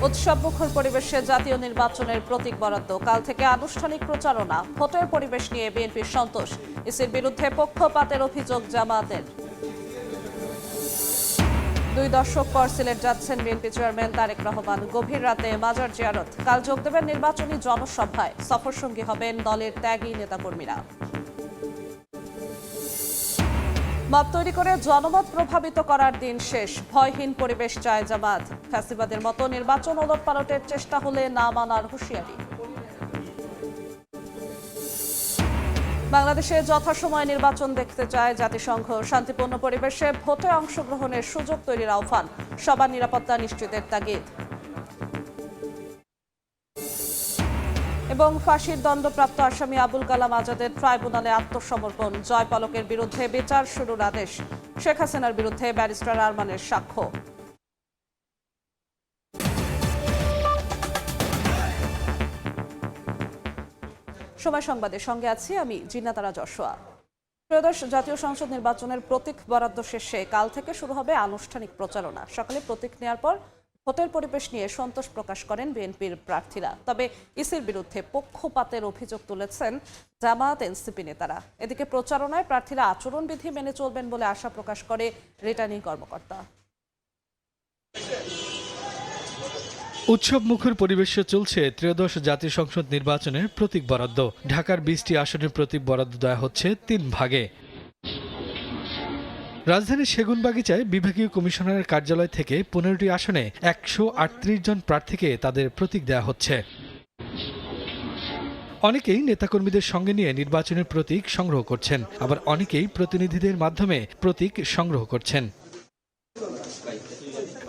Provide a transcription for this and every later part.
উৎসবমুখর পরিবেশে জাতীয় নির্বাচনের প্রতীক বরাদ্দ, কাল থেকে আনুষ্ঠানিক প্রচারণা। ভোটের পরিবেশ নিয়ে বিএনপির সন্তোষ। ইসির বিরুদ্ধে পক্ষপাতের অভিযোগ জামায়াতের। 2 দশক পর সিলেট যাচ্ছেন বিএনপি চেয়ারম্যান তারেক রহমান। গভীর রাতে মাজার জিয়ারত। কাল যোগ দেবেন নির্বাচনী জনসভায়। সফরসঙ্গী হবেন দলের ত্যাগী নেতাকর্মীরা। মত তৈরি করে জনমত প্রভাবিত করার দিন শেষ। ভয়হীন পরিবেশ চায় জামাত। ফ্যাসিবাদের মতো নির্বাচন ওলটপালটের চেষ্টা হলে না মানার হুঁশিয়ারি। বাংলাদেশে যথাসময়ে নির্বাচন দেখতে চায় জাতিসংঘ। শান্তিপূর্ণ পরিবেশে ভোটে অংশগ্রহণের সুযোগ তৈরির আহ্বান। সবার নিরাপত্তা নিশ্চিতের তাগিদ। এবং ফাঁসির দণ্ডপ্রাপ্ত আসামি আবুল কালাম আজাদের ট্রাইব্যুনালে আত্মসমর্পণ। জয় পলকের বিরুদ্ধে বিচার শুরুর আদেশ। শেখ হাসিনার বিরুদ্ধে ব্যারিস্টার আরমানের সাক্ষ্য। সময় সংবাদের সঙ্গে আছি আমি জিন্নাতারা যশোয়া। ত্রয়োদশ জাতীয় সংসদ নির্বাচনের প্রতীক বরাদ্দ শেষে কাল থেকে শুরু হবে আনুষ্ঠানিক প্রচারণা। সকালে প্রতীক নেওয়ার পর ভোটের পরিবেশ নিয়ে সন্তোষ প্রকাশ করেন বিএনপির প্রার্থীরা। তবে ইসির বিরুদ্ধে পক্ষপাতের অভিযোগ তুলেছেন জামায়াত এনসিপি নেতারা। এদিকে প্রচারণায় প্রার্থীরা আচরণবিধি মেনে চলবেন বলে আশা প্রকাশ করে রিটার্নিং কর্মকর্তা। উৎসবমুখর পরিবেশে চলছে ত্রয়োদশ জাতীয় সংসদ নির্বাচনের প্রতীক বরাদ্দ। ঢাকার 20টি আসনের প্রতীক বরাদ্দ দেওয়া হচ্ছে 3 ভাগে। রাজধানীর সেগুনবাগিচায় বিভাগীয় কমিশনারের কার্যালয় থেকে 15টি আসনে 138 জন প্রার্থীকে তাদের প্রতীক দেওয়া হচ্ছে। অনেকেই নেতাকর্মীদের সঙ্গে নিয়ে নির্বাচনের প্রতীক সংগ্রহ করছেন, আবার অনেকেই প্রতিনিধিদের মাধ্যমে প্রতীক সংগ্রহ করছেন।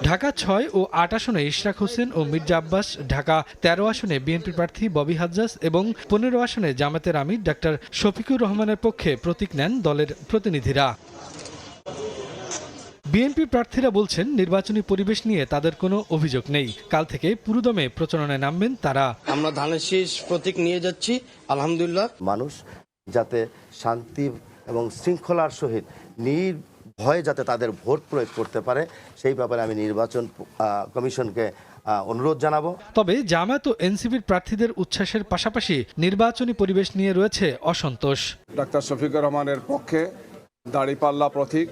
ঢাকা 6 ও 8 আসনে ইশরাক হোসেন ও মির্জা আব্বাস, ঢাকা 13 আসনে বিএনপি প্রার্থী ববি হাজ্জাজ এবং 15 আসনে জামায়াতের আমির ডাক্তার শফিকুর রহমানের পক্ষে প্রতীক নেন দলের প্রতিনিধিরা। বিএনপি প্রার্থীরা বলছেন নির্বাচনী পরিবেশ নিয়ে তাদের কোনো অভিযোগ নেই। কাল থেকে পুরোদমে প্রচারণায় নামবেন তারা। আমরা ধানের শীষ প্রতীক নিয়ে যাচ্ছি, আলহামদুলিল্লাহ। মানুষ যাতে শান্তি এবং শৃঙ্খলার সহিত নির্ভয়ে যাতে তাদের ভোট প্রয়োগ করতে পারে, সেই ব্যাপারে আমি নির্বাচন কমিশনকে অনুরোধ জানাবো। তবে জামায়াত ও এনসিপির প্রার্থীদের উচ্ছ্বাসের পাশাপাশি নির্বাচনী পরিবেশ নিয়ে রয়েছে অসন্তোষ। ডাক্তার শফিকুর রহমানের পক্ষে দাঁড়িপাল্লা প্রতীক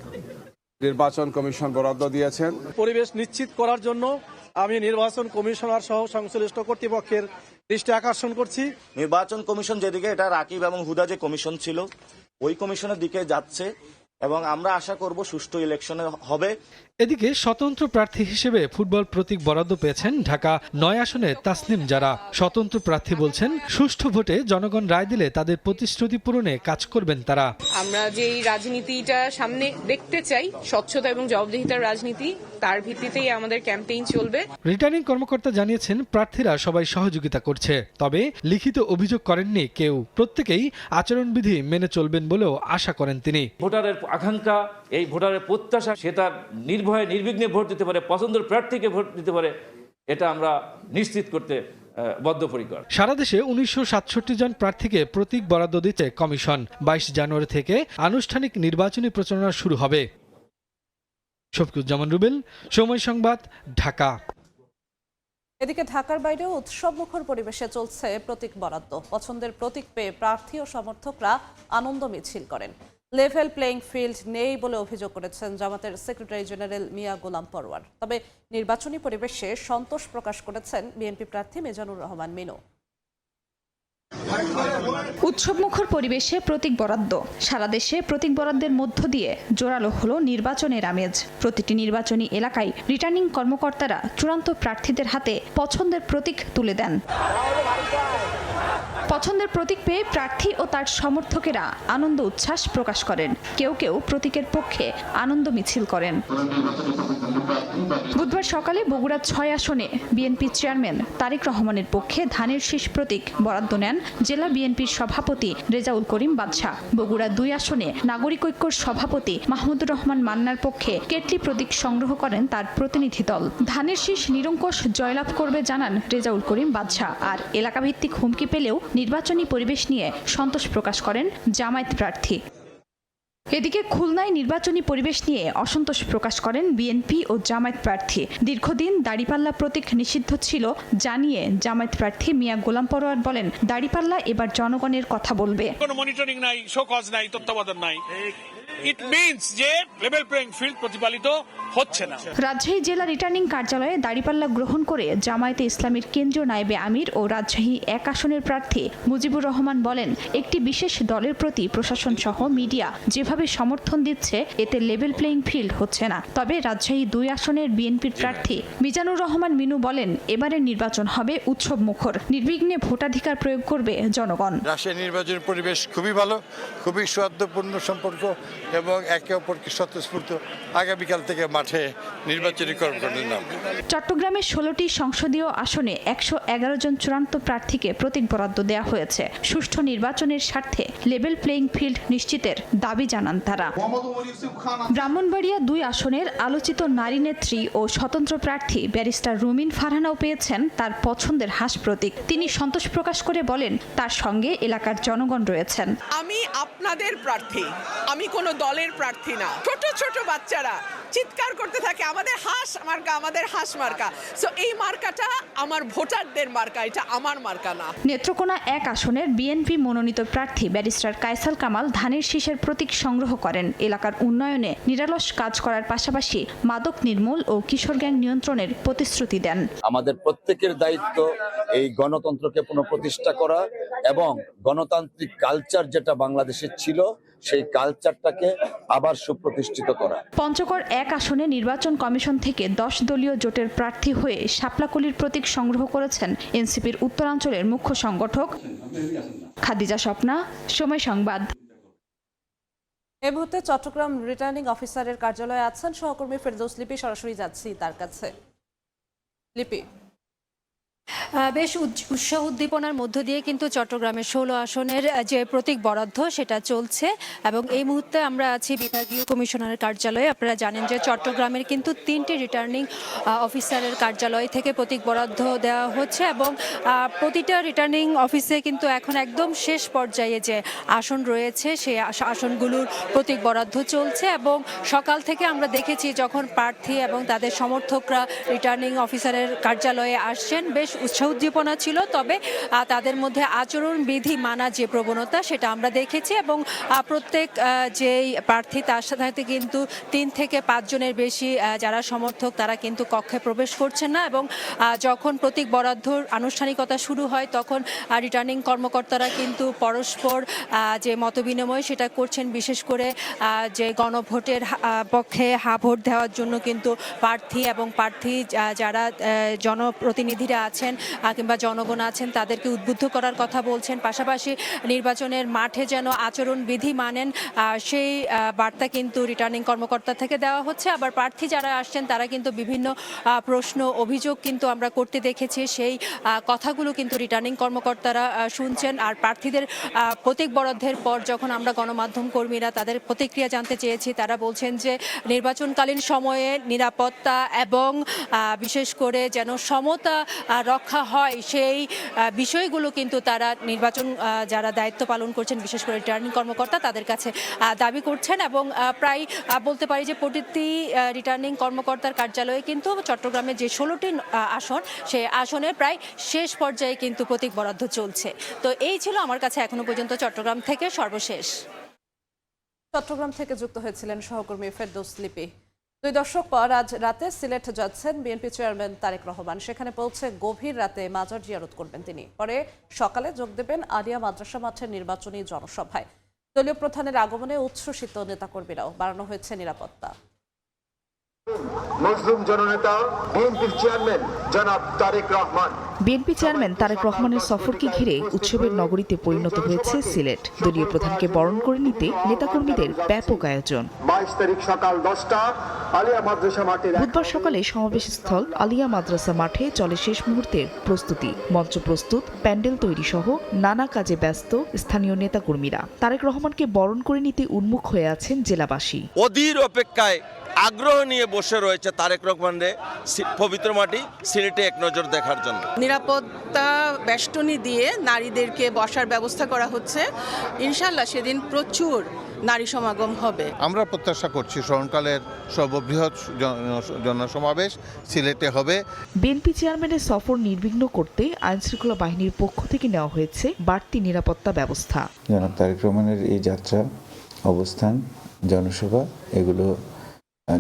নির্বাচন কমিশন বরাদ্দ দিয়েছেন। পরিবেশ নিশ্চিত করার জন্য আমি নির্বাচন কমিশনার সহ সংশ্লিষ্ট কর্তৃপক্ষের দৃষ্টি আকর্ষণ করছি। নির্বাচন কমিশন যেদিকে, এটা রাকিব এবং হুদা যে কমিশন ছিল, ওই কমিশনের দিকে যাচ্ছে এবং আমরা আশা করব সুষ্ঠু ইলেকশনে হবে। এদিকে স্বতন্ত্র প্রার্থী হিসেবে ফুটবল প্রতীক বরাদ্দ পেয়েছেন ঢাকা 9 আসনে তাসনিম জারা। স্বতন্ত্র প্রার্থী বলছেন সুষ্ঠু ভোটে জনগণ রায় দিলে তাদের প্রতিশ্রুতি পূরণে কাজ করবেন তারা। আমরা যে রাজনীতিটা সামনে দেখতে চাই, স্বচ্ছতা এবং জবাবদিহিতার রাজনীতি, তার ভিত্তিতেই আমাদের ক্যাম্পেইন চলবে। রিটার্নিং কর্মকর্তা জানিয়েছেন প্রার্থীরা সবাই সহযোগিতা করছে, তবে লিখিত অভিযোগ করেননি কেউ। প্রত্যেকেই আচরণবিধি মেনে চলবেন বলেও আশা করেন তিনি। ভোটারের আকাঙ্ক্ষা, এই ভোটারের প্রত্যাশা, সে তার নির্ভয়ে নির্বিঘ্নে ভোট দিতে পারে, পছন্দের প্রার্থীকে ভোট দিতে পারে, এটা আমরা নিশ্চিত করতে বদ্ধপরিকর। সারা দেশে 1967 জন প্রার্থীকে প্রতীক বরাদ্দ দিচ্ছে কমিশন। 22 জানুয়ারি থেকে আনুষ্ঠানিক নির্বাচনী প্রচারণা শুরু হবে। শফিকুজ্জামান রুবেল, সময় সংবাদ, ঢাকা। এদিকে ঢাকার বাইরেও উৎসবমুখর পরিবেশে চলছে প্রতীক বরাদ্দ। পছন্দের প্রতীক পেয়ে প্রার্থী ও সমর্থকরা আনন্দ মিছিল করেন। লেভেল প্লেইং ফিল্ড নেই বলে অভিযোগ করেছেন জামাতের সেক্রেটারি জেনারেল মিয়া গোলাম পরওয়ার। তবে নির্বাচনী পরিবেশে সন্তোষ প্রকাশ করেছেন বিএনপি প্রার্থী মিজানুর রহমান মিনু। উৎসবমুখর পরিবেশে প্রতীক বরাদ্দ। সারা দেশে প্রতীক বরাদ্দের মধ্য দিয়ে জোরালো হলো নির্বাচনের আমেজ। প্রতিটি নির্বাচনী এলাকায় রিটার্নিং কর্মকর্তারা চূড়ান্ত প্রার্থীদের হাতে পছন্দের প্রতীক তুলে দেন। পছন্দের প্রতীক পেয়ে প্রার্থী ও তার সমর্থকেরা আনন্দ উচ্ছ্বাস প্রকাশ করেন। কেউ কেউ প্রতীকের পক্ষে আনন্দ মিছিল করেন। বুধবার সকালে বগুড়া 6 আসনে বিএনপি চেয়ারম্যান তারেক রহমানের পক্ষে ধানের শীষ প্রতীক বরাদ্দ নেন জেলা বিএনপির সভাপতি রেজাউল করিম বাদশাহ। বগুড়া 2 আসনে নাগরিক ঐক্যর সভাপতি মাহমুদুর রহমান মান্নার পক্ষে কেটলি প্রতীক সংগ্রহ করেন তার প্রতিনিধি দল। ধানের শীষ নিরঙ্কুশ জয়লাভ করবে জানান রেজাউল করিম বাদশাহ। আর এলাকাভিত্তিক হুমকি পেলেও নির্বাচনী পরিবেশ নিয়ে সন্তোষ প্রকাশ করেন জামায়াত প্রার্থী। এদিকে খুলনায় নির্বাচনী পরিবেশ নিয়ে অসন্তোষ প্রকাশ করেন বিএনপি ও জামায়াত প্রার্থী। দীর্ঘদিন দাড়িপাল্লা প্রতীক নিষিদ্ধ ছিল জানিয়ে জামায়াত প্রার্থী মিয়া গোলাম পরোয়ার বলেন, দাড়িপাল্লা এবার জনগণের কথা বলবে। কোনো মনিটরিং নাই, শোকজ নাই, তত্ত্বাবধান নাই। ইট মিন্স যে লেভেল প্লেইং ফিল্ড প্রতিপালিত হচ্ছে না। রাজশাহী জেলা রিটার্নিং কার্যালয়ে দাড়িপাল্লা গ্রহণ করে জামায়াতে ইসলামীর কেন্দ্রীয় নায়েবে আমির ও রাজশাহী 1 আসনের প্রার্থী মুজিবুর রহমান বলেন, একটি বিশেষ দলের প্রতি প্রশাসন সহ মিডিয়া যেভাবে সমর্থন দিচ্ছে এতে লেভেল প্লেইং ফিল্ড হচ্ছে না। তবে রাজশাহী 2 আসনের বিএনপির প্রার্থী মিজানুর রহমান মিনু বলেন, এবারের নির্বাচন হবে উৎসব মুখর, নির্বিঘ্নে ভোটাধিকার প্রয়োগ করবে জনগণ। রাজশাহী নির্বাচন পরিবেশ খুবই ভালো, খুবই সৌহার্দ্যপূর্ণ সম্পর্ক এবং একে অপরকে স্বতঃস্ফূর্ত আগামীকাল থেকে মাঠে নির্বাচনী কর্মকাণ্ডের নাম। চট্টগ্রামে 16টি সংসদীয় আসনে 111 জন চূড়ান্ত প্রার্থীকে প্রতীক বরাদ্দ দেওয়া হয়েছে। সুষ্ঠু নির্বাচনের স্বার্থে লেভেল প্লেইং ফিল্ড নিশ্চিতের দাবি জানান তারা। ব্রাহ্মণবাড়িয়া 2 আসনের আলোচিত নারী নেত্রী ও স্বতন্ত্র প্রার্থী ব্যারিস্টার রুমিন ফারহানাও পেয়েছেন তার পছন্দের হাঁস প্রতীক। তিনি সন্তোষ প্রকাশ করে বলেন, তার সঙ্গে এলাকার জনগণ রয়েছেন। আমি আপনাদের প্রার্থী, আমি কোনো দলের প্রার্থী না। ছোট ছোট বাচ্চারা চিৎকার করতে থাকে, আমাদের হাঁস মার্কা, আমাদের হাঁস মার্কা। সো এই মার্কাটা আমার ভোটারদের মার্কা, এটা আমার মার্কা না। নেত্রকোনা 1 আসনের বিএনপি মনোনীত প্রার্থী ব্যারিস্টার কায়সাল কামাল ধানের শীষের প্রতীক সংগ্রহ করেন। এলাকার উন্নয়নে নিরলস কাজ করার পাশাপাশি মাদক নির্মূল ও কিশোর গ্যাং নিয়ন্ত্রণের প্রতিশ্রুতি দেন। আমাদের প্রত্যেকের দায়িত্ব এই গণতন্ত্রকে পুনঃপ্রতিষ্ঠা করা এবং গণতান্ত্রিক কালচার যেটা বাংলাদেশে ছিল সেই কালচারটাকে আবার সুপ্রতিষ্ঠিত করা। পঞ্চগড় 1 আসনে নির্বাচন কমিশন থেকে 10 দলীয় জোটের প্রার্থী হয়ে শাপলাকলির প্রতীক সংগ্রহ করেছেন এনসিপির উত্তরাঞ্চলের মুখ্য সংগঠক খাদিজা স্বপ্না। সময় সংবাদ। এই মুহূর্তে চট্টগ্রাম রিটার্নিং অফিসারের কার্যালয়ে আছেন সহকর্মী ফেরদৌস লিপি, সরাসরি যাচ্ছি তার কাছে। লিপি, বেশ উৎসাহ উদ্দীপনার মধ্য দিয়ে কিন্তু চট্টগ্রামের 16 আসনের যে প্রতীক বরাদ্দ সেটা চলছে এবং এই মুহূর্তে আমরা আছি বিভাগীয় কমিশনারের কার্যালয়ে। আপনারা জানেন যে চট্টগ্রামের কিন্তু 3টি রিটার্নিং অফিসারের কার্যালয় থেকে প্রতীক বরাদ্দ দেওয়া হচ্ছে এবং প্রতিটা রিটার্নিং অফিসে কিন্তু এখন একদম শেষ পর্যায়ে যে আসন রয়েছে সেই আসনগুলোর প্রতীক বরাদ্দ চলছে এবং সকাল থেকে আমরা দেখেছি যখন প্রার্থী এবং তাদের সমর্থকরা রিটার্নিং অফিসারের কার্যালয়ে আসছেন বেশ উৎসাহ উদ্দীপনা ছিল। তবে তাদের মধ্যে আচরণ বিধি মানা যে প্রবণতা সেটা আমরা দেখেছি এবং প্রত্যেক যেই প্রার্থী তার সাথে কিন্তু 3 থেকে 5 জনের বেশি যারা সমর্থক তারা কিন্তু কক্ষে প্রবেশ করছেন না এবং যখন প্রতীক বরাদ্দর আনুষ্ঠানিকতা শুরু হয় তখন রিটার্নিং কর্মকর্তারা কিন্তু পরস্পর যে মতবিনিময় সেটা করছেন। বিশেষ করে যে গণভোটের পক্ষে হা ভোট দেওয়ার জন্য কিন্তু প্রার্থী এবং প্রার্থী যারা জনপ্রতিনিধিরা আছেন কিংবা জনগণ আছেন তাদেরকে উদ্বুদ্ধ করার কথা বলছেন। পাশাপাশি নির্বাচনের মাঠে যেন আচরণ বিধি মানেন সেই বার্তা কিন্তু রিটার্নিং কর্মকর্তা থেকে দেওয়া হচ্ছে। আবার প্রার্থী যারা আসছেন তারা কিন্তু বিভিন্ন প্রশ্ন অভিযোগ কিন্তু আমরা করতে দেখেছি, সেই কথাগুলো কিন্তু রিটার্নিং কর্মকর্তারা শুনছেন। আর প্রার্থীদের প্রতীক বরাদ্দের পর যখন আমরা গণমাধ্যম কর্মীরা তাদের প্রতিক্রিয়া জানতে চেয়েছি তারা বলছেন যে নির্বাচনকালীন সময়ে নিরাপত্তা এবং বিশেষ করে যেন সমতা রক্ষা হয় সেই বিষয়গুলো কিন্তু তারা নির্বাচন যারা দায়িত্ব পালন করছেন বিশেষ করে রিটার্নিং কর্মকর্তা তাদের কাছে দাবি করছেন এবং প্রায় বলতে পারি যে প্রতিটি রিটার্নিং কর্মকর্তার কার্যালয়ে কিন্তু চট্টগ্রামের যে 16টি আসন সেই আসনে প্রায় শেষ পর্যায়ে কিন্তু প্রতীক বরাদ্দ চলছে। তো এই ছিল আমার কাছে এখনো পর্যন্ত চট্টগ্রাম থেকে সর্বশেষ। চট্টগ্রাম থেকে যুক্ত হয়েছিলেন সহকর্মী ফেরদৌস লিপি। 2 দশক পর আজ রাতে সিলেট যাচ্ছেন বিএনপি চেয়ারম্যান তারেক রহমান। সেখানে পৌঁছে গভীর রাতে মাজার জিয়ারত করবেন তিনি। পরে সকালে যোগ দেবেন আলিয়া মাদ্রাসা মাঠের নির্বাচনী জনসভায়। দলীয় প্রধানের আগমনে উচ্ছ্বসিত নেতাকর্মীরাও, বাড়ানো হয়েছে নিরাপত্তা। মুসলিম জননেতা বিএনপির চেয়ারম্যান জনাব তারেক রহমান। বিএনপি চেয়ারম্যান তারেক রহমানের সফরকে ঘিরে উৎসবের নগরীতে পরিণত হয়েছে সিলেট। দলীয় প্রধানকে বরণ করে নিতে নেতাকর্মীদের ব্যাপক আয়োজন। 22 তারিখ সকাল 10টা আলিয়া মাদ্রাসা মাঠে। বুধবার সকালে সমাবেশস্থল আলিয়া মাদ্রাসা মাঠে চলে শেষ মুহূর্তের প্রস্তুতি। মঞ্চ প্রস্তুত, প্যান্ডেল তৈরি সহ নানা কাজে ব্যস্ত স্থানীয় নেতাকর্মীরা। তারেক রহমানকে বরণ করে নিতে উন্মুখ হয়ে আছেন জেলাবাসী। অধীর অপেক্ষায় আগ্রহ নিয়ে বসে রয়েছে তারেক রহমানের পবিত্র মাটি সিলেটে এক নজর দেখার জন্য। নিরাপত্তা বেষ্টনী দিয়ে নারীদেরকে বসার ব্যবস্থা করা হচ্ছে। ইনশাআল্লাহ সেদিন প্রচুর নারী সমাগম হবে। আমরা প্রত্যাশা করছি স্মরণকালের সর্ববৃহৎ জনসমাবেশ সিলেটে হবে। বিএনপি চেয়ারম্যানের সফর নির্বিঘ্ন করতে আইনশৃঙ্খলা বাহিনীর পক্ষ থেকে নেওয়া হয়েছে বাড়তি নিরাপত্তা ব্যবস্থা। জনাব তারেক রহমানের এই যাত্রা, অবস্থান, জনসভা এগুলো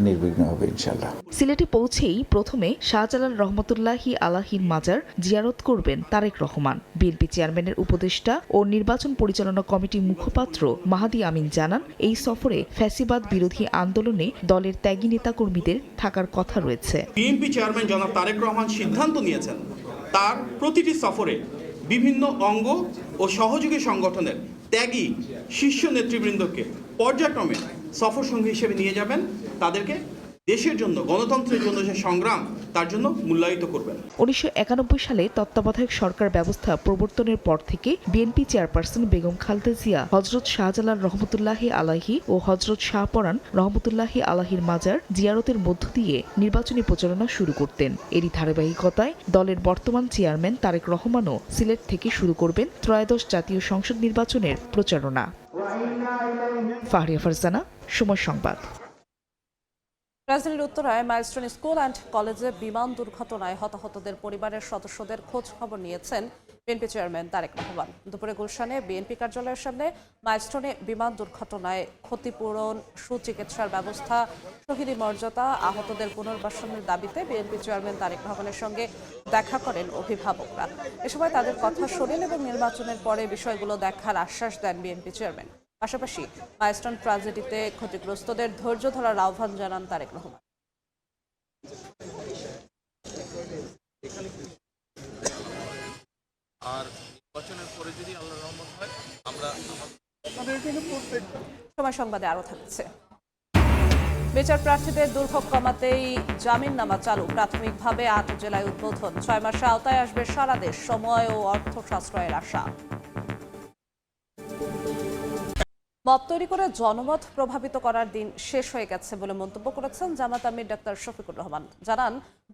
নির্বিঘ্ন হবে ইনশাআল্লাহ। সিলেটে পৌঁছেই প্রথমে শাহজালাল রহমতুল্লাহি আলাহির মাজার জিয়ারত করবেন তারেক রহমান। বিএনপি চেয়ারম্যানের উপদেষ্টা ও নির্বাচন পরিচালনা কমিটির মুখপাত্র মাহাদি আমিন জানান, এই সফরে ফ্যাসিবাদ বিরোধী আন্দোলনে দলের ত্যাগী নেতাকর্মীদের থাকার কথা রয়েছে। বিএনপি চেয়ারম্যান জনাব তারেক রহমান সিদ্ধান্ত নিয়েছেন তার প্রতিটি সফরে বিভিন্ন অঙ্গ ও সহযোগী সংগঠনের ত্যাগী শীর্ষ নেতৃবৃন্দকে পর্যায়ক্রমে সফর সঙ্গী হিসেবে নিয়ে যাবেন, তাদেরকে দেশের জন্য, গণতন্ত্রের জন্য যে সংগ্রাম তার জন্য মূল্যায়িত করবেন। 1991 সালে তত্ত্বাবধায়ক সরকার ব্যবস্থা প্রবর্তনের পর থেকে বিএনপি চেয়ারপারসন বেগম খালেদা জিয়া হযরত শাহজালাল রহমতুল্লাহি আলাইহি ও হযরত শাহপরান রহমতুল্লাহি আলাহির মাজার জিয়ারতের মধ্য দিয়ে নির্বাচনী প্রচারণা শুরু করতেন। এরই ধারাবাহিকতায় দলের বর্তমান চেয়ারম্যান তারেক রহমানও সিলেট থেকে শুরু করবেন ত্রয়োদশ জাতীয় সংসদ নির্বাচনের প্রচারণা। ফাহরিয়া ফারজানা, সময় সংবাদ। রাজধানীর উত্তরায় মাইলস্টোন স্কুল অ্যান্ড কলেজে বিমান দুর্ঘটনায় হতাহতদের পরিবারের সদস্যদের খোঁজ খবর নিয়েছেন বিএনপি চেয়ারম্যান তারেক রহমান। দুপুরে গুলশানে বিএনপি কার্যালয়ের সামনে মাইলস্টোনে বিমান দুর্ঘটনায় ক্ষতিপূরণ, সুচিকিৎসার ব্যবস্থা, শহীদী মর্যাদা, আহতদের পুনর্বাসনের দাবিতে বিএনপি চেয়ারম্যান তারেক রহমানের সঙ্গে দেখা করেন অভিভাবকরা। এ সময় তাদের কথা শোনেন এবং নির্বাচনের পরে বিষয়গুলো দেখার আশ্বাস দেন বিএনপি চেয়ারম্যান। পাশাপাশি মাইলস্টোন ট্র্যাজেডিতে ক্ষতিগ্রস্তদের ধৈর্য ধরার আহ্বান জানান তারেক রহমান। আর নির্বাচনের পরে যদি আল্লাহর রহমত হয় আমরা সময় সংবাদে আরো থাকছে। বিচার প্রার্থীদের দুর্ভোগ কমাতেই জামিননামা চালু, প্রাথমিকভাবে 8 জেলায় উদ্বোধন। 6 মাসে আওতায় আসবে সারা দেশ, সময় ও অর্থ সাশ্রয়ের আশা। মত তৈরি করে জনমত প্রভাবিত করার দিন শেষ হয়ে গেছে বলে মন্তব্য করেছেন জামাত আমির ডাক্তার শফিকুর রহমান। জানান,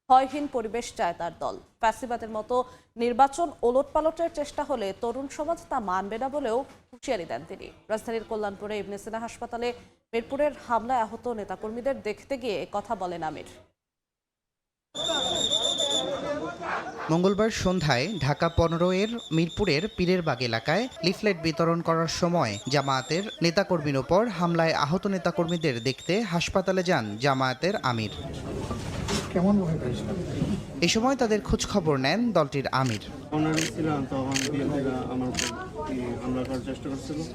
ভয়হীন পরিবেশ চায় তার দল। ফ্যাসিবাদের মতো নির্বাচন ওলটপালটের চেষ্টা হলে তরুণ সমাজ তা মানবে না বলেও হুঁশিয়ারি দেন তিনি। রাজধানীর কল্যাণপুরে ইবনে সিনা হাসপাতালে মিরপুরের হামলায় আহত নেতাকর্মীদের দেখতে গিয়ে কথা বলেন আমির। মঙ্গলবার সন্ধ্যায় ঢাকা 15-এর মিরপুরের পীরেরবাগ এলাকায় লিফলেট বিতরণ করার সময় জামায়াতের নেতাকর্মীর ওপর হামলায় আহত নেতাকর্মীদের দেখতে হাসপাতালে যান জামায়াতের আমির। এ সময় তাদের খোঁজ খবর নেন দলটির আমির।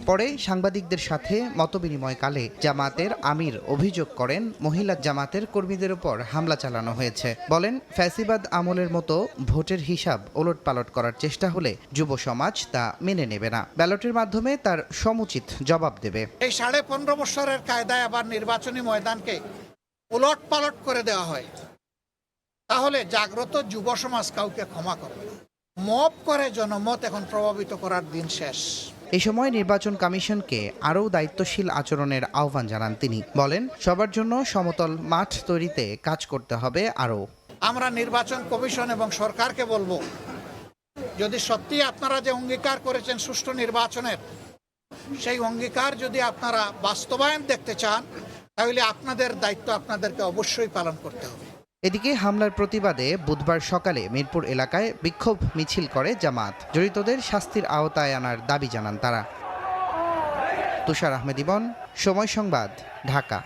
পরে সাংবাদিকদের সাথে মতবিনিময়কালে জামাতের আমির অভিযোগ করেন, মহিলা জামাতের কর্মীদের উপর হামলা চালানো হয়েছে। বলেন, ফ্যাসিবাদ আমলের মতো ভোটের হিসাব ওলটপালট করার চেষ্টা হলে যুব সমাজ তা মেনে নেবে না, ব্যালটের মাধ্যমে তার সমুচিত জবাব দেবে। এই 15.5 বছরের কায়দায় আবার নির্বাচনী ময়দানকে ওলটপালট করে দেওয়া হয়, তাহলে জাগ্রত যুব সমাজ কাউকে ক্ষমা করবে। মব করে জনমত এখন প্রভাবিত করার দিন শেষ। এ সময় নির্বাচন কমিশনকে আরও দায়িত্বশীল আচরণের আহ্বান জানান তিনি। বলেন, সবার জন্য সমতল মাঠ তৈরিতে কাজ করতে হবে আরও। আমরা নির্বাচন কমিশন এবং সরকারকে বলবো, যদি সত্যি আপনারা যে অঙ্গীকার করেছেন সুষ্ঠু নির্বাচনের, সেই অঙ্গীকার যদি আপনারা বাস্তবায়ন দেখতে চান, তাহলে আপনাদের দায়িত্ব আপনাদেরকে অবশ্যই পালন করতে হবে। এদিকে হামলার প্রতিবাদে বুধবার সকালে মিরপুর এলাকায় বিক্ষোভ মিছিল করে জামাত। জড়িতদের শাস্তির আওতায় আনার দাবি জানান তারা। তুষার আহমেদ ইবন, সময় সংবাদ, ঢাকা।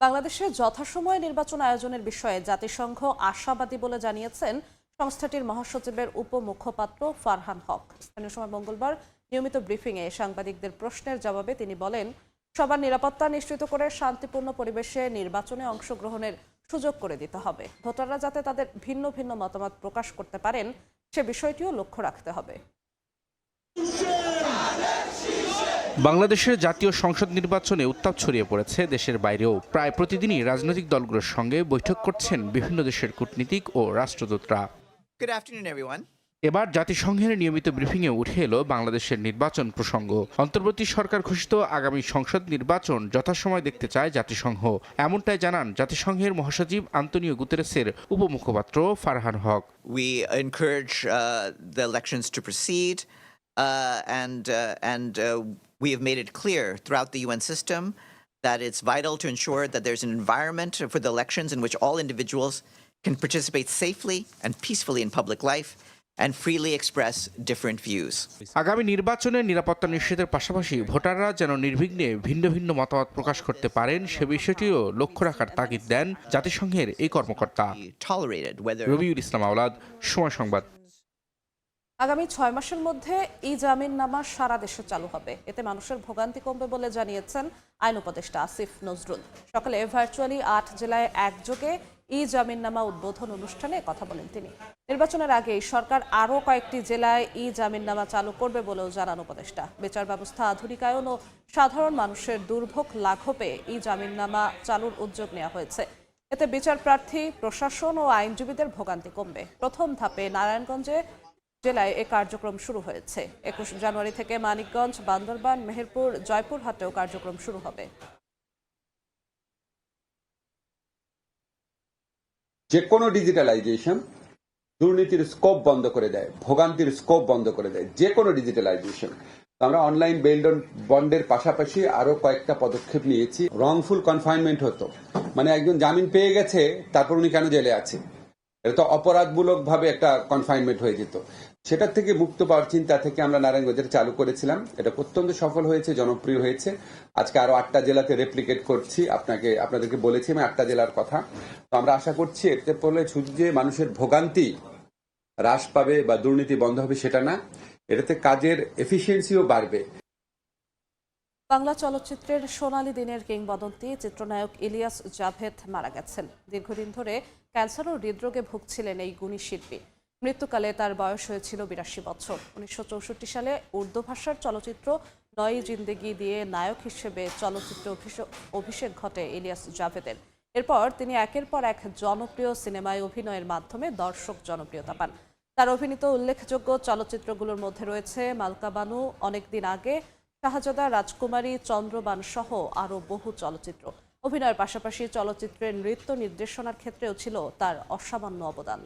বাংলাদেশে যথাসময়ে নির্বাচন আয়োজনের বিষয়ে জাতিসংঘ আশাবাদী বলে জানিয়েছেন সংস্থাটির মহাসচিবের উপমুখপাত্র ফারহান হক। স্থানীয় সময় মঙ্গলবার নিয়মিত ব্রিফিংয়ে সাংবাদিকদের প্রশ্নের জবাবে তিনি বলেন, সবার নিরাপত্তা নিশ্চিত করে শান্তিপূর্ণ পরিবেশে নির্বাচনে অংশগ্রহণের সুযোগ করে দিতে হবে। ভোটাররা যাতে তাদের ভিন্ন ভিন্ন মতামত প্রকাশ করতে পারেন সে বিষয়টিও লক্ষ্য রাখতে হবে। বাংলাদেশের জাতীয় সংসদ নির্বাচনে উত্তাপ ছড়িয়ে পড়েছে দেশের বাইরেও। প্রায় প্রতিদিনই রাজনৈতিক দলগুলোর সঙ্গে বৈঠক করছেন বিভিন্ন দেশের কূটনীতিক ও রাষ্ট্রদূতরা। এবার জাতিসংঘের নিয়মিত ব্রিফিংয়ে উঠে এলো বাংলাদেশের নির্বাচন প্রসঙ্গ। অন্তর্বর্তী সরকার ঘোষিত আগামী সংসদ নির্বাচন যথাসময় দেখতে চায় জাতিসংঘ, এমনটাই জানান জাতিসংঘের মহাসচিব আন্তোনিও গুতেরেসের উপমুখপাত্র Farhan Haq. We encourage the elections to proceed and We have made it clear throughout the UN system that it's vital to ensure that there's an environment for the elections in which all individuals can participate safely and peacefully in public life and freely express different views. আগামী নির্বাচনে নিরাপত্তা নিশ্চিতের পাশাপাশি ভোটাররা যেন নির্বিঘ্নে ভিন্ন ভিন্ন মতামত প্রকাশ করতে পারেন সে বিষয়টিও লক্ষ্য রাখার তাগিদ দেন জাতিসংঘের এই কর্মকর্তা। রবিউল ইসলাম আওলাদ, সময় সংবাদ। আগামী 6 মাসের মধ্যে ই-জামিননামা সারা দেশে চালু হবে। এতে মানুষের ভোগান্তি কমবে বলে জানিয়েছেন আইন উপদেষ্টা আসিফ নজরুল। সকালে ভার্চুয়ালি 8 জেলায় একযোগে ই-জামিননামা উদ্বোধন অনুষ্ঠানে কথা বলেন তিনি। নির্বাচনের আগেই সরকার আরও কয়েকটি জেলায় ই-জামিননামা চালু করবে বলেও জানান উপদেষ্টা। বিচার ব্যবস্থা আধুনিকায়ন ও সাধারণ মানুষের দুর্ভোগ লাঘবে ই-জামিননামা চালুর উদ্যোগ নেওয়া হয়েছে। এতে বিচার প্রার্থী, প্রশাসন ও আইনজীবীদের ভোগান্তি কমবে। প্রথম ধাপে নারায়ণগঞ্জে জেলায় এ কার্যক্রম শুরু হয়েছে। 21 জানুয়ারি থেকে মানিকগঞ্জ, বান্দরবান, মেহেরপুর, জয়পুরহাটেও কার্যক্রম শুরু হবে। যে কোনো ডিজিটালাইজেশন দুর্নীতির স্কোপ বন্ধ করে দেয়, ভোগান্তির স্কোপ বন্ধ করে দেয়, যে কোনো ডিজিটালাইজেশন। আমরা অনলাইন বেল বন্ডের পাশাপাশি আরো কয়েকটা পদক্ষেপ নিয়েছি। রংফুল কনফাইনমেন্ট হতো, মানে একজন জামিন পেয়ে গেছে তারপর উনি কেন জেলে আছে, এটা তো অপরাধমূলক ভাবে একটা কনফাইনমেন্ট হয়ে যেত। সেটার থেকে মুক্ত পাওয়ার চিন্তা থেকে আমরা নারায়ণগঞ্জে চালু করেছিলাম। এটা অত্যন্ত সফল হয়েছে, জনপ্রিয় হয়েছে। আজকে আরো 8টা জেলাতে রেপ্লিকেট করছি। আপনাদেরকে বলেছি আমি 8টা জেলার কথা। তো আমরা আশা করছি এতে পড়লে শুধু যে মানুষের ভোগান্তি হ্রাস পাবে বা দুর্নীতি বন্ধ হবে সেটা না, এটাতে কাজের এফিসিয়েন্সিও বাড়বে। বাংলা চলচ্চিত্রের সোনালী দিনের কিংবদন্তি চিত্রনায়ক ইলিয়াস জাভেদ মারা গেছেন। দীর্ঘদিন ধরে ক্যান্সার ও হৃদরোগে ভুগছিলেন এই গুণী শিল্পী। মৃত্যুকালে তার বয়স হয়েছিল 82 বছর। 1964 সালে উর্দু ভাষার চলচ্চিত্র নয় জিন্দেগি দিয়ে নায়ক হিসেবে চলচ্চিত্রে অভিষেক ঘটে ইলিয়াস জাভেদের। এরপর তিনি একের পর এক জনপ্রিয় সিনেমায় অভিনয়ের মাধ্যমে দর্শক জনপ্রিয়তা পান। তার অভিনীত উল্লেখযোগ্য চলচ্চিত্রগুলোর মধ্যে রয়েছে মালকা বানু, অনেকদিন আগে, শাহজাদা, রাজকুমারী, চন্দ্রবান সহ আরও বহু চলচ্চিত্র। অভিনয়ের পাশাপাশি চলচ্চিত্রের নৃত্য নির্দেশনার ক্ষেত্রেও ছিল তার অসামান্য অবদান।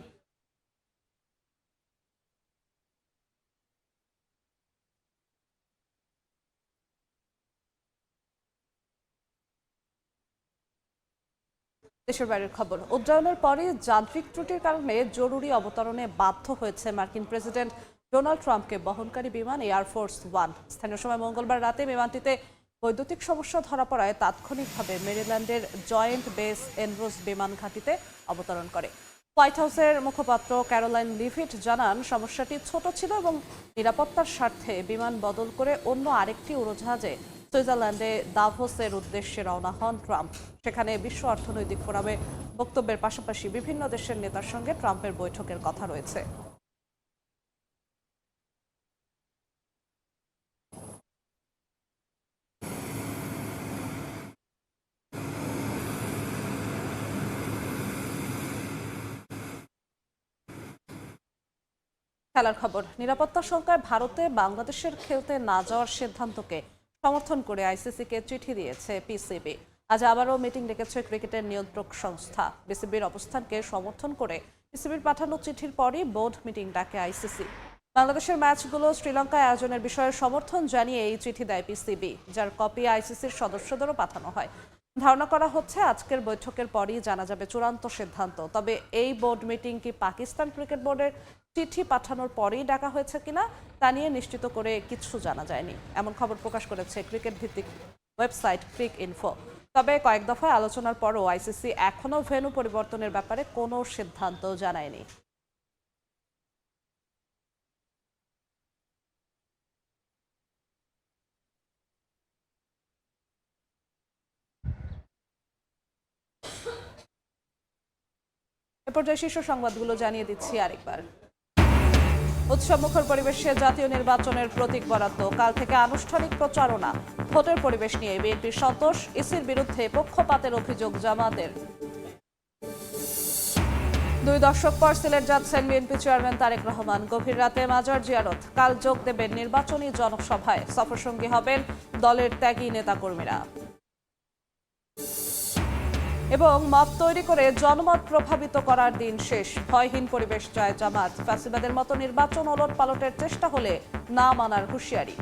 দেশের বাইরের খবর। উড্ডয়নের পরে যান্ত্রিক ত্রুটির কারণে জরুরি অবতরণে বাধ্য হয়েছে মার্কিন প্রেসিডেন্ট ডোনাল্ড ট্রাম্পকে বহনকারী বিমান এয়ারফোর্স ওয়ান। স্থানীয় সময় মঙ্গলবার রাতে বিমানটিতে বৈদ্যুতিক সমস্যা ধরা পড়ায় তাৎক্ষণিকভাবে মেরিল্যান্ডের জয়েন্ট বেস এনরোজ বিমান ঘাঁটিতে অবতরণ করে। হোয়াইট হাউসের মুখপাত্র ক্যারোলাইন লিভিট জানান, সমস্যাটি ছোট ছিল এবং নিরাপত্তার স্বার্থে বিমান বদল করে অন্য আরেকটি উড়োজাহাজে সুইজারল্যান্ডে দাভোসের উদ্দেশ্যে রওনা হন ট্রাম্প। সেখানে বিশ্ব অর্থনৈতিক ফোরামে বক্তব্যের পাশাপাশি বিভিন্ন দেশের নেতার সঙ্গে ট্রাম্পের বৈঠকের কথা রয়েছে। খেলার খবর। নিরাপত্তা শঙ্কায় ভারতে বাংলাদেশের খেলতে না যাওয়ার সিদ্ধান্তকে সমর্থন করে আইসিসিকে চিঠি দিয়েছে পিসিবি। আজ আবারও মিটিং ডেকেছে ক্রিকেটের নিয়ন্ত্রক সংস্থা। বিসিবির অবস্থানকে সমর্থন করে পিসিবির পাঠানো চিঠির পরই বোর্ড মিটিং ডাকে আইসিসি। বাংলাদেশের ম্যাচগুলো শ্রীলঙ্কায় আয়োজনের বিষয়ে সমর্থন জানিয়ে এই চিঠি দেয় পিসিবি, যার কপি আইসিসির সদস্যদেরও পাঠানো হয়। ধারণা করা হচ্ছে আজকের বৈঠকের পরই জানা যাবে চূড়ান্ত সিদ্ধান্ত। তবে এই বোর্ড মিটিং কি পাকিস্তান ক্রিকেট বোর্ডের চিঠি পাঠানোর পরেই ডাকা হয়েছে কিনা তা নিয়ে নিশ্চিত করে কিছু জানা যায়নি, এমন খবর প্রকাশ করেছে ক্রিকেট ভিত্তিক ওয়েবসাইট ক্রিক ইনফো। তবে কয়েক দফায় আলোচনার পরও আইসিসি এখনও ভেন্যু পরিবর্তনের ব্যাপারে কোনো সিদ্ধান্ত জানায়নি। এ পর্যায়ে শীর্ষ সংবাদগুলো জানিয়ে দিচ্ছি আরেকবার। উৎসবমুখর পরিবেশে জাতীয় নির্বাচনের প্রতীক বরাদ্দ, কাল থেকে আনুষ্ঠানিক প্রচারণা। ভোটের পরিবেশ নিয়ে বিএনপির সন্তোষ, ইসির বিরুদ্ধে পক্ষপাতের অভিযোগ জামাতের। 2 দশক পর সিলেট যাচ্ছেন বিএনপি চেয়ারম্যান তারেক রহমান। গভীর রাতে মাজার জিয়ারত। কাল যোগ দেবেন নির্বাচনী জনসভায়। সফরসঙ্গী হবেন দলের ত্যাগী নেতাকর্মীরা। এবং মত তৈরি করে জনমত প্রভাবিত করার দিন শেষ। ভয়হীন পরিবেশ চায় জামাত। ফ্যাসিবাদের মতো নির্বাচন ওলট পালটের চেষ্টা হলে না মানার হুঁশিয়ারি।